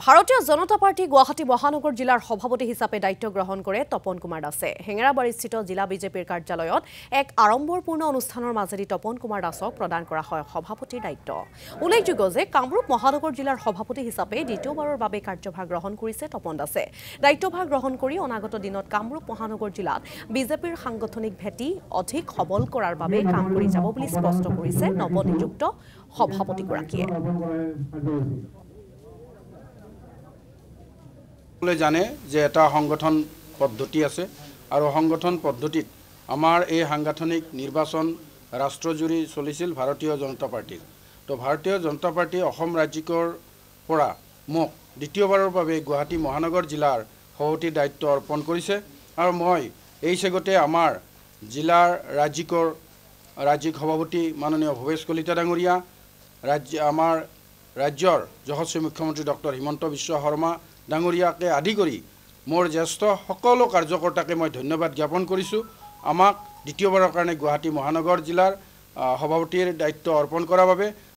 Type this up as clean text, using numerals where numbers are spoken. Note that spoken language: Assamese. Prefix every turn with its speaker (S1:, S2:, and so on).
S1: ভাৰতীয় জনতা পাৰ্টি গুৱাহাটী মহানগৰ জিলাৰ সভাপতি হিচাপে দায়িত্ব গ্ৰহণ কৰে তপন কুমাৰ দাসে। হেঙেৰাবাৰীস্থিত জিলা বিজেপিৰ কাৰ্যালয়ত এক আড়ম্বৰপূৰ্ণ অনুষ্ঠানৰ মাজেদি তপন কুমাৰ দাসক প্ৰদান কৰা হয় সভাপতিৰ দায়িত্ব। উল্লেখযোগ্য যে কামৰূপ মহানগৰ জিলাৰ সভাপতি হিচাপে দ্বিতীয়বাৰৰ বাবে কাৰ্যভাৰ গ্ৰহণ কৰিছে তপন দাসে। দায়িত্বভাৰ গ্ৰহণ কৰি অনাগত দিনত কামৰূপ মহানগৰ জিলাত বিজেপিৰ সাংগঠনিক ভেটি অধিক সবল কৰাৰ বাবে কাম কৰি যাব বুলি স্পষ্ট কৰিছে নৱনিযুক্ত সভাপতিগৰাকীয়ে।
S2: জানে যে এটা সংগঠন পদ্ধতি আছে আৰু সংগঠন পদ্ধতিত আমাৰ এই সাংগঠনিক নিৰ্বাচন ৰাষ্ট্ৰজুৰি চলিছিল ভাৰতীয় জনতা পাৰ্টিৰ। তো ভাৰতীয় জনতা পাৰ্টি অসম ৰাজ্যিকৰ পৰা মোক দ্বিতীয়বাৰৰ বাবে গুৱাহাটী মহানগৰ জিলাৰ সভাপতিৰ দায়িত্ব অৰ্পণ কৰিছে আৰু মই এই চেগতে আমাৰ জিলাৰ ৰাজ্যিক সভাপতি মাননীয় ভৱেশ কলিতা ডাঙৰীয়া, আমাৰ ৰাজ্যৰ যশস্বী মুখ্যমন্ত্ৰী ডক্টৰ হিমন্ত বিশ্ব শৰ্মা ডাঙৰীয়াকে আদি কৰি মোৰ জ্যেষ্ঠ সকলো কাৰ্যকৰ্তাকে মই ধন্যবাদ জ্ঞাপন কৰিছোঁ আমাক দ্বিতীয়বাৰৰ কাৰণে গুৱাহাটী মহানগৰ জিলাৰ সভাপতিৰ দায়িত্ব অৰ্পণ কৰাৰ বাবে।